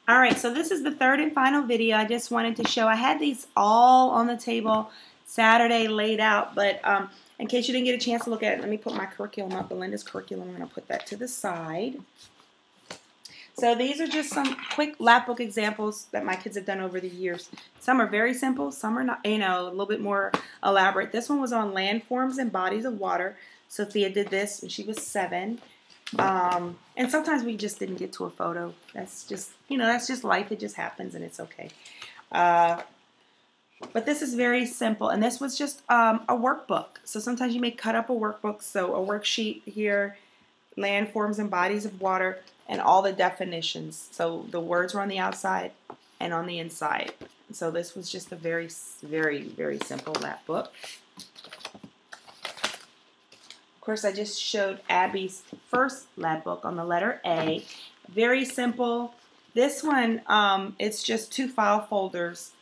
All right, so this is the third and final video. I just wanted to show, I had these all on the table Saturday laid out, but in case you didn't get a chance to look at it, let me put my curriculum up, Belinda's curriculum. I'm going to put that to the side. So these are just some quick Lapbook examples that my kids have done over the years. Some are very simple, some are not, a little bit more elaborate. This one was on landforms and bodies of water. Sophia did this when she was 7. And sometimes we just didn't get to a photo. That's just, that's just life. It just happens and it's okay. But this is very simple. And this was just a workbook. So sometimes you may cut up a workbook. So a worksheet here, landforms and bodies of water, and all the definitions. So the words were on the outside and on the inside. So this was just a very, very, very simple lap book. Of course, I just showed Abby's first lab book on the letter A. Very simple. This one, it's just 2 file folders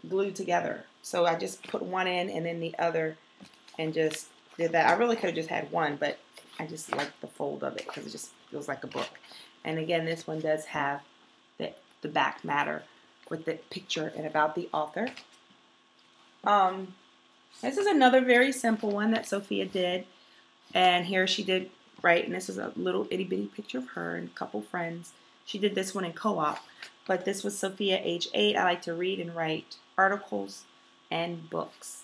glued together. So I just put one in and then the other and just did that. I really could have just had one, but I just like the fold of it because it just feels like a book. And again, this one does have the back matter with the picture and about the author. This is another very simple one that Sophia did. And here she did, right, and this is a little itty bitty picture of her and a couple friends. She did this one in co-op. But this was Sophia, age 8. I like to read and write articles and books.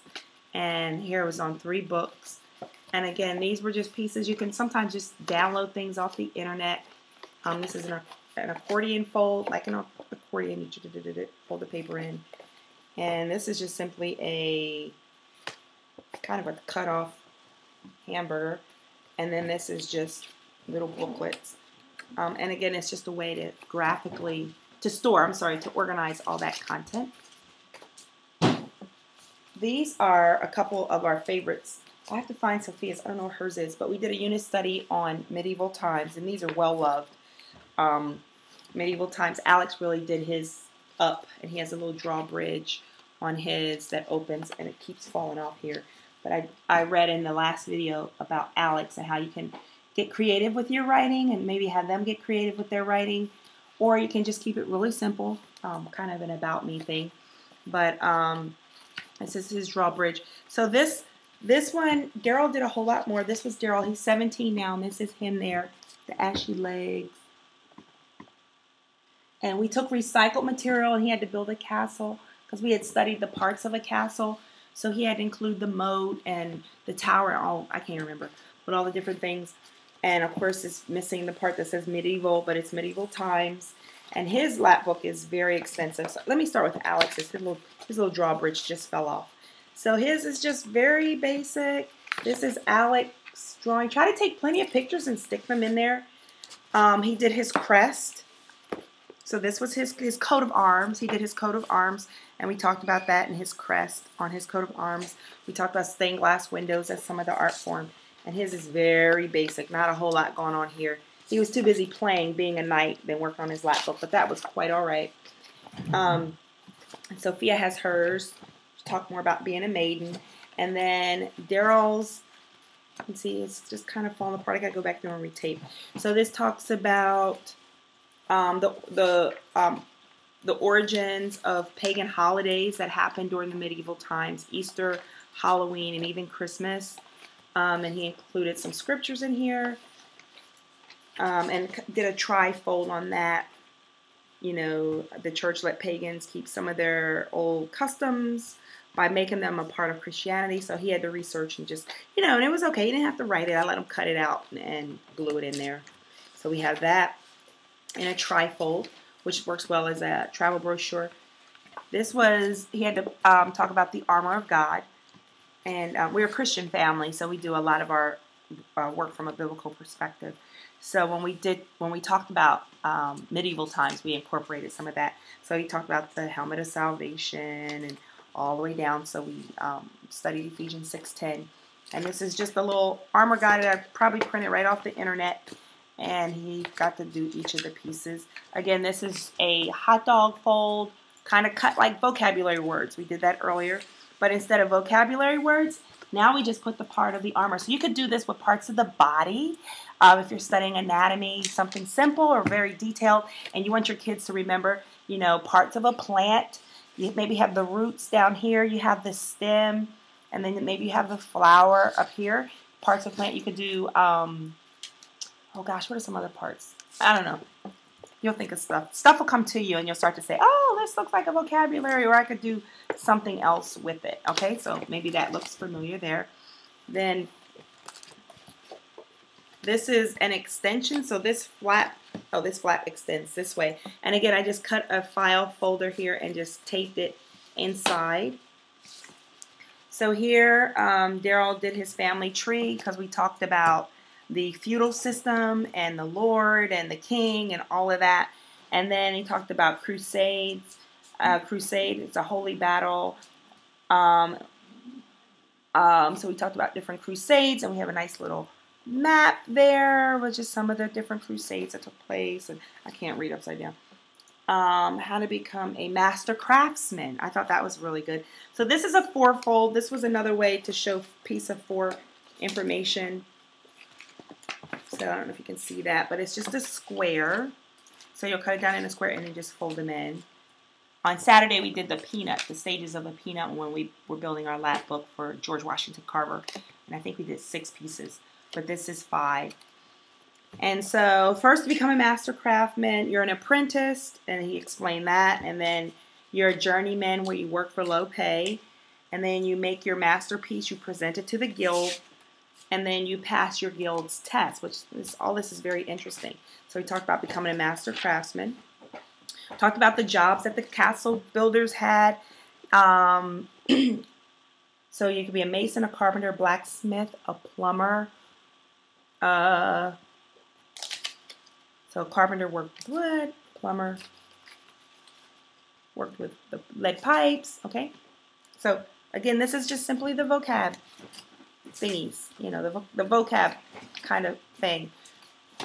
And here it was on 3 books. And again, these were just pieces. You can sometimes just download things off the internet. This is an accordion fold, like an accordion. You fold the paper in. And this is just simply a kind of a cut-off hamburger. And then this is just little booklets. And again, it's just a way to to organize all that content. These are a couple of our favorites. I have to find Sophia's. I don't know what hers is, but we did a unit study on medieval times, and these are well loved. Medieval times. Alex really did his up, and he has a little drawbridge on his that opens, and it keeps falling off here. But I read in the last video about Alex and how you can get creative with your writing and maybe have them get creative with their writing, or you can just keep it really simple, kind of an about me thing. But this is his drawbridge. So this one, Daryl did a whole lot more. This was Daryl. He's 17 now, and this is him there, the ashy legs. And we took recycled material, and he had to build a castle because we had studied the parts of a castle. So he had to include the moat and the tower, I can't remember, but all the different things. And of course, it's missing the part that says medieval, but it's medieval times. And his lap book is very extensive. So let me start with Alex's. His little drawbridge just fell off. So his is just very basic. This is Alex drawing. Try to take plenty of pictures and stick them in there. He did his crest. So this was his coat of arms. He did his coat of arms, and we talked about that in his crest on his coat of arms. We talked about stained glass windows as some of the art form, and his is very basic. Not a whole lot going on here. He was too busy playing, being a knight, than working on his lap book, but that was quite all right. And Sophia has hers. She talked more about being a maiden. And then Daryl's, you can see it's just kind of falling apart. I gotta go back there and retape. So this talks about the origins of pagan holidays that happened during the medieval times, Easter, Halloween, and even Christmas. And he included some scriptures in here, and did a tri-fold on that. The church let pagans keep some of their old customs by making them a part of Christianity. So he had to research and just, and it was okay. He didn't have to write it. I let him cut it out and glue it in there. So we have that in a tri-fold, which works well as a travel brochure. This was, he had to talk about the armor of God. And we're a Christian family, so we do a lot of our work from a biblical perspective. So when we talked about medieval times, we incorporated some of that. So he talked about the helmet of salvation and all the way down. So we studied Ephesians 6:10. And this is just a little armor guide that I probably printed right off the internet. And he got to do each of the pieces. Again, this is a hot dog fold, kind of cut like vocabulary words. We did that earlier. But instead of vocabulary words, Now we just put the part of the armor. So you could do this with parts of the body. If you're studying anatomy, something simple or very detailed, and you want your kids to remember, you know, parts of a plant. You maybe have the roots down here. You have the stem, and then maybe you have the flower up here. Parts of plant. You could do, oh gosh, what are some other parts? I don't know. You'll think of stuff. Stuff will come to you, and you'll start to say, oh, this looks like a vocabulary, or I could do something else with it. Okay, so maybe that looks familiar there. Then this is an extension, so this flap extends this way. And again, I just cut a file folder here and just taped it inside. So here, Daryl did his family tree because we talked about the feudal system and the Lord and the king and all of that. And then he talked about crusades. Crusade, it's a holy battle. So we talked about different crusades, and we have a nice little map there with just some of the different crusades that took place. And I can't read upside down. How to become a master craftsman. I thought that was really good. So this is a fourfold. This was another way to show piece of 4 information. So I don't know if you can see that, but it's just a square. So you'll cut it down in a square and then just fold them in. On Saturday, we did the peanut, the stages of a peanut when we were building our lap book for George Washington Carver. And I think we did 6 pieces, but this is 5. And so first to become a master craftsman, you're an apprentice, and he explained that. And then you're a journeyman where you work for low pay. And then you make your masterpiece, you present it to the guild. And then you pass your guild's test, which is, all this is very interesting. So we talked about becoming a master craftsman. Talked about the jobs that the castle builders had. So you could be a mason, a carpenter, a blacksmith, a plumber. So a carpenter worked with wood, plumber worked with the lead pipes. Okay. So again, this is just simply the vocab thingies, you know, the vocab kind of thing.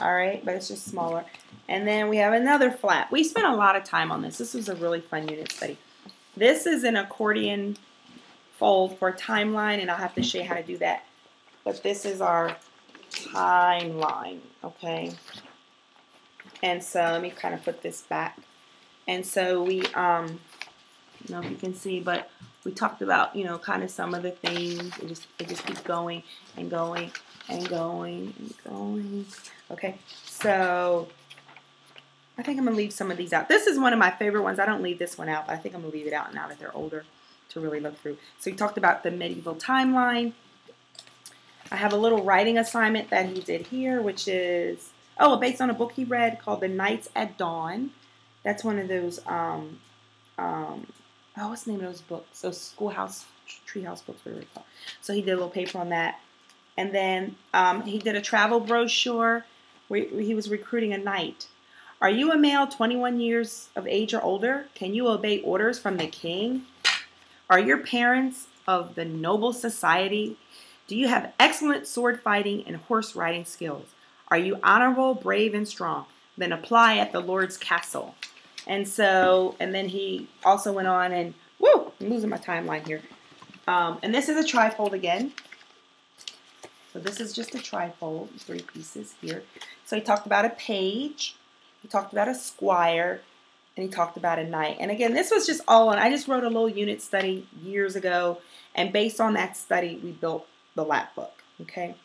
All right, but it's just smaller. And then we have another flap. We spent a lot of time on this. This was a really fun unit study. This is an accordion fold for a timeline, and I'll have to show you how to do that. But this is our timeline, okay? And so let me kind of put this back. And so we, I don't know if you can see, but we talked about, you know, kind of some of the things. It just keeps going and going and going and going. Okay, so I think I'm going to leave some of these out. This is one of my favorite ones. I don't leave this one out, but I think I'm going to leave it out now that they're older to really look through. So we talked about the medieval timeline. I have a little writing assignment that he did here, which is, based on a book he read called The Knights at Dawn. That's one of those, what's the name of those books? Those schoolhouse, treehouse books, whatever they're called. So he did a little paper on that. And then he did a travel brochure where he was recruiting a knight. Are you a male 21 years of age or older? Can you obey orders from the king? Are your parents of the noble society? Do you have excellent sword fighting and horse riding skills? Are you honorable, brave, and strong? Then apply at the Lord's castle. And so, and then he also went on and, I'm losing my timeline here. And this is a trifold again. So this is just a trifold, 3 pieces here. So he talked about a page, he talked about a squire, and he talked about a knight. And again, this was just all on, I just wrote a little unit study years ago, and based on that study, we built the lap book, okay?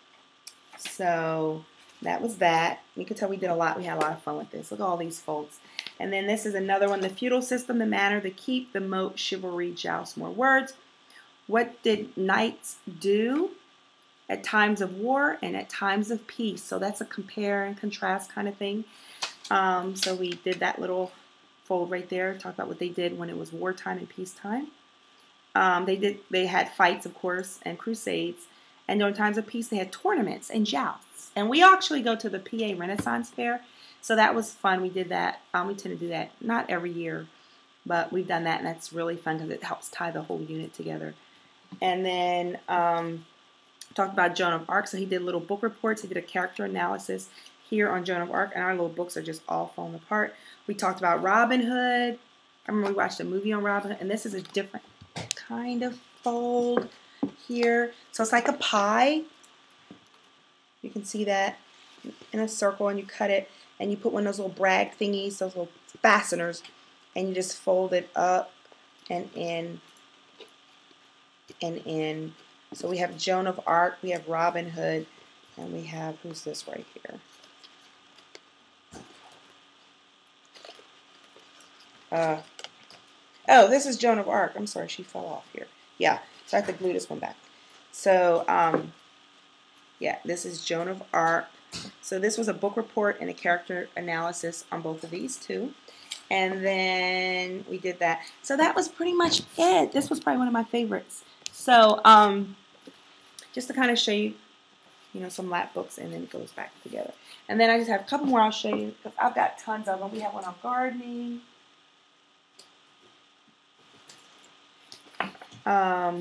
So that was that. You can tell we had a lot of fun with this. Look at all these folds. And then this is another one, the feudal system, the manor, the keep, the moat, chivalry, joust, more words. What did knights do at times of war and at times of peace? So that's a compare and contrast kind of thing. So we did that little fold right there, talk about what they did when it was wartime and peacetime. They had fights, of course, and crusades. And during times of peace, they had tournaments and jousts. And we actually go to the PA Renaissance Fair. So that was fun. We did that. We tend to do that not every year, but we've done that, and that's really fun because it helps tie the whole unit together. And then talked about Joan of Arc. So he did little book reports. He did a character analysis here on Joan of Arc, and our little books are just all falling apart. We talked about Robin Hood. I remember we watched a movie on Robin Hood, and this is a different kind of fold. here. So it's like a pie. You can see that in a circle, and you cut it, and you put one of those little brag thingies, those little fasteners, and you just fold it up and in and in. So we have Joan of Arc, we have Robin Hood, and we have, who's this right here? Oh, this is Joan of Arc. I'm sorry, she fell off here. Yeah, so I have to glue this one back. So, yeah, this is Joan of Arc. So this was a book report and a character analysis on both of these too. And then we did that. So that was pretty much it. This was probably one of my favorites. So just to kind of show you, you know, some lap books, and then it goes back together. And then I just have a couple more I'll show you because I've got tons of them. We have one on gardening.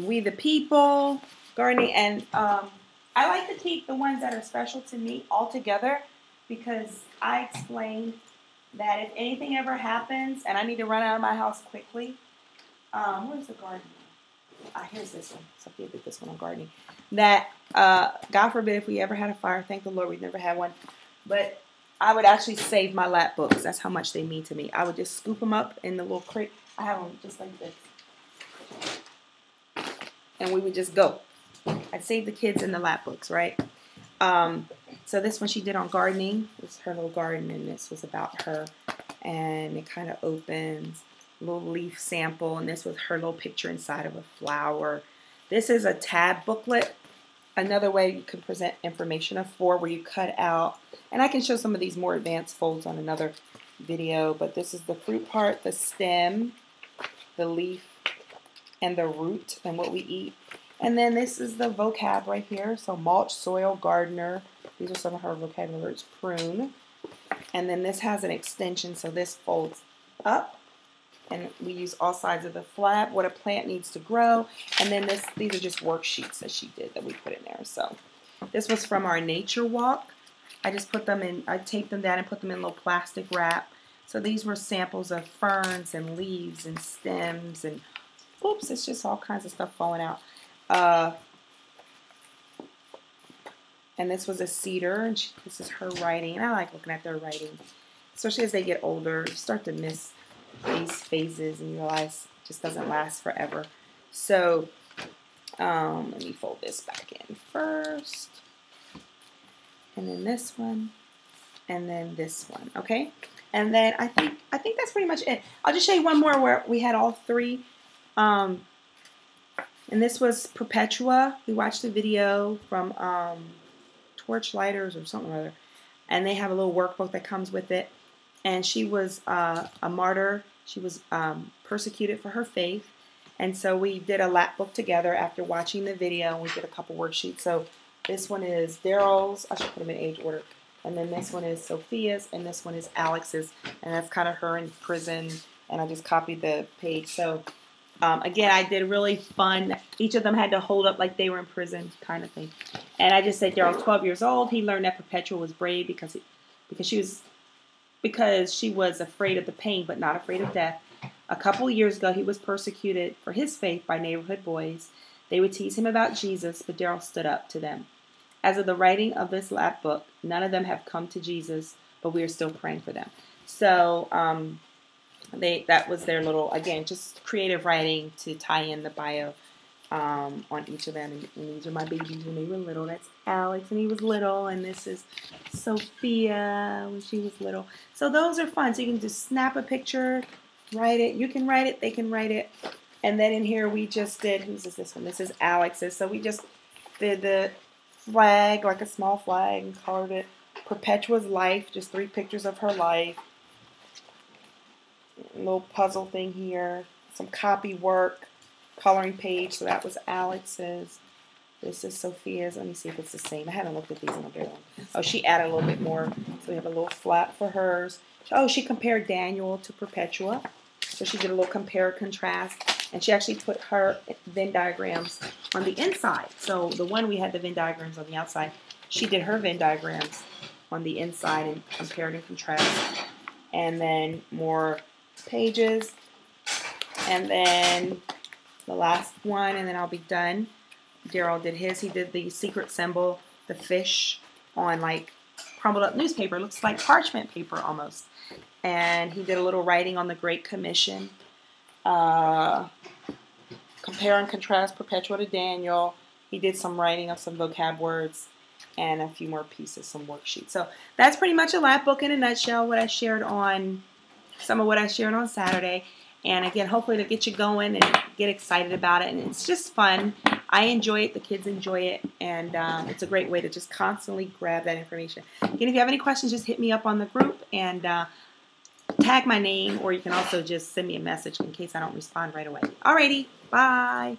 We the People, gardening, and I like to keep the ones that are special to me all together because I explained that if anything ever happens and I need to run out of my house quickly, where's the gardening? Here's this one. Sophia did this one on gardening. That, God forbid, if we ever had a fire, thank the Lord we've never had one, but I would actually save my lap books. That's how much they mean to me. I would just scoop them up in the little crate. I have them just like this. And we would just go. I'd save the kids in the lap books, right? So this one she did on gardening. It's her little garden, and this was about her. And it kind of opens. A little leaf sample, and this was her little picture inside of a flower. This is a tab booklet. Another way you can present information of 4 where you cut out. And I can show some of these more advanced folds on another video. But this is the fruit part, the stem, the leaf, and the root, and what we eat. And then this is the vocab right here. So mulch, soil, gardener. These are some of her vocabulary words. Prune. And then this has an extension, so this folds up. And we use all sides of the flap, what a plant needs to grow. And then these are just worksheets that she did that we put in there. So this was from our nature walk. I just put them in, I taped them down and put them in a little plastic wrap. So these were samples of ferns and leaves and stems and, oops, it's just all kinds of stuff falling out. And this was a cedar, and this is her writing. And I like looking at their writing, especially as they get older. You start to miss these phases and you realize it just doesn't last forever. So let me fold this back in first, and then this one, and then this one. Okay, and then I think that's pretty much it. I'll just show you one more where we had all 3. And this was Perpetua. We watched a video from Torchlighters or something or other, and they have a little workbook that comes with it. And she was a martyr. She was persecuted for her faith. And so we did a lap book together after watching the video. And we did a couple worksheets. So this one is Daryl's. I should put them in age order. And then this one is Sophia's. And this one is Alex's. And that's kind of her in prison. And I just copied the page. So again, I did really fun. Each of them had to hold up like they were in prison kind of thing. And I just said Daryl's 12 years old. He learned that Perpetua was brave because she was afraid of the pain, but not afraid of death. A couple years ago, he was persecuted for his faith by neighborhood boys. They would tease him about Jesus, but Daryl stood up to them. As of the writing of this lap book, none of them have come to Jesus, but we are still praying for them. So that was their little, again, just creative writing to tie in the bio on each of them. And these are my babies when they were little. That's Alex, and he was little. And this is Sophia when she was little. So those are fun. So you can just snap a picture, write it. You can write it. They can write it. And then in here we just did, whose is this one? This is Alex's. So we just did the flag, like a small flag, and colored it. Perpetua's life, just 3 pictures of her life. A little puzzle thing here. Some copy work. Coloring page, so that was Alex's. This is Sophia's. Let me see if it's the same. I haven't looked at these in a very long time. Oh, she added a little bit more. So we have a little flap for hers. Oh, she compared Daniel to Perpetua. So she did a little compare contrast. And she actually put her Venn diagrams on the inside. So the one we had the Venn diagrams on the outside. She did her Venn diagrams on the inside and compared and contrast. And then more pages. And then the last one, and then I'll be done. Daryl did his. He did the secret symbol, the fish, on like crumbled up newspaper. It looks like parchment paper almost. And he did a little writing on the Great Commission. Compare and contrast Perpetua to Daniel. He did some writing of some vocab words and a few more pieces, some worksheets. So that's pretty much a lap book in a nutshell, what I shared on, some of what I shared on Saturday. And again, hopefully to get you going and get excited about it. And it's just fun. I enjoy it. The kids enjoy it. And it's a great way to just constantly grab that information. Again, if you have any questions, just hit me up on the group and tag my name. Or you can also just send me a message in case I don't respond right away. Alrighty. Bye.